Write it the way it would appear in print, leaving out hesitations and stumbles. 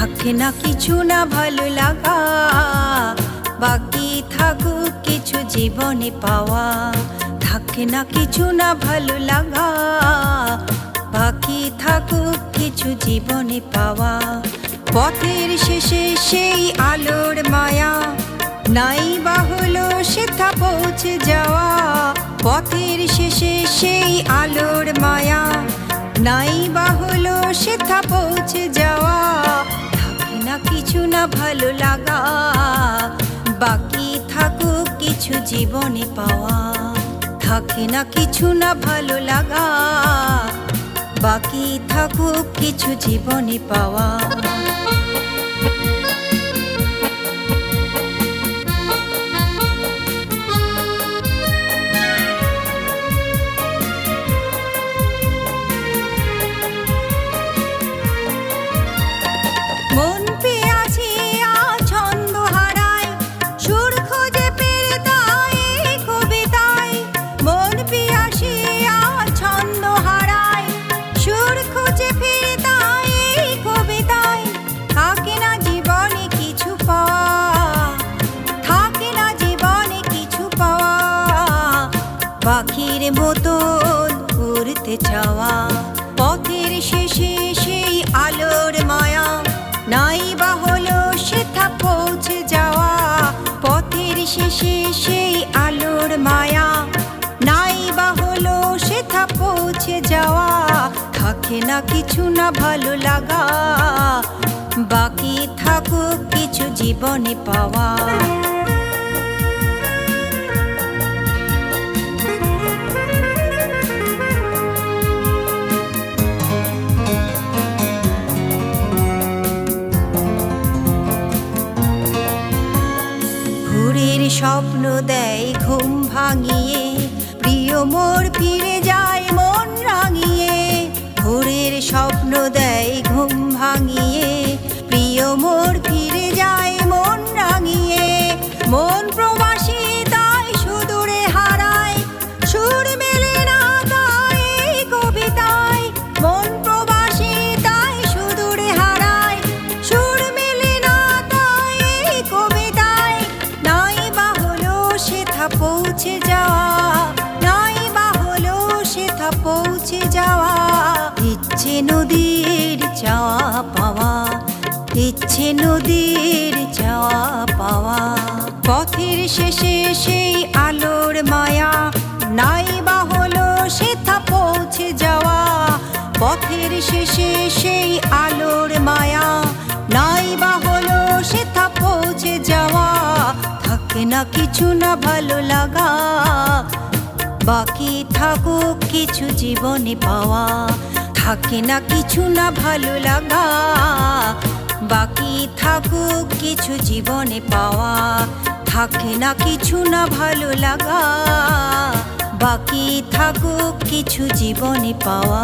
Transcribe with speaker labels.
Speaker 1: থাকে না কিছু না ভালো লাগা, বাকি থাকুক কিছু জীবনে পাওয়া। থাকে না কিছু না ভালো লাগা, বাকি থাকুক কিছু জীবনে পাওয়া। পথের শেষে সেই আলোর মায়া, নাই বা হলো সেথা পৌঁছে যাওয়া। পথের শেষে সেই আলোর মায়া, নাই বা হলো সেথা পৌঁছে যাওয়া। থাকে না কিছু না ভালো লাগা, বাকি থাকুক কিছু জীবনে পাওয়া। থাকে না কিছু না ভালো লাগা, বাকি থাকুক কিছু জীবনে পাওয়া। মন পিয়াছিয়া ছন্দ হারায়, সুর খুঁজে পেয়ে তাই কবিতায়। মন পিয়াছিয়া ছন্দ হারায়, সুর খুঁজে পেয়ে তাই কবিতায়। থাকে না জীবনে কিছু পাওয়া, থাকে না জীবনে কিছু পাওয়া। পাখির মতন উড়তে চাওয়া, পথের শেষে সেই আলোর মায়া, নাই বা হলো সেথা পৌঁছে যাওয়া। পথের শেষে সেই আলোর মায়া, নাই বা হলো সেথা পৌঁছে যাওয়া। থাকে না কিছু না ভালো লাগা, বাকি থাকুক কিছু জীবনে পাওয়া। ভোরের স্বপ্ন দেয় ঘুম ভাঙিয়ে, প্রিয় মোর ফিরে যায় মন রাঙিয়ে। ভোরের স্বপ্ন দেয় ঘুম ভাঙিয়ে, প্রিয় মোর ফিরে যায় মন রাঙিয়ে। মন প্রবাসী তাই সুদূরে হারায়, সুর মেলে না তাই কবিতায়। মন প্রবাসী তাই সুদূরে হারায়, সুর মেলে না তাই কবিতায়। নাই বা হলো সেথা পৌঁছে যাওয়া, নাই বা হলো সেথা পৌঁছে যাওয়া। ইচ্ছে নদীর চাওয়া পাওয়া, ইচ্ছে নদীর চাওয়া পাওয়া। পথের শেষে সেই আলোর মায়া, নাই বা হলো সেথা পৌঁছে যাওয়া। পথের শেষে সেই আলোর মায়া, নাই বা হলো সেথা পৌঁছে যাওয়া। থাকে না কিছু না ভালো লাগা, বাকি থাকুক কিছু জীবনে পাওয়া। থাকে না কিছু না ভালো লাগা, বাকি থাকুক কিছু জীবনে পাওয়া। থাকে না কিছু না ভালো লাগা, বাকি থাকুক কিছু জীবনে পাওয়া।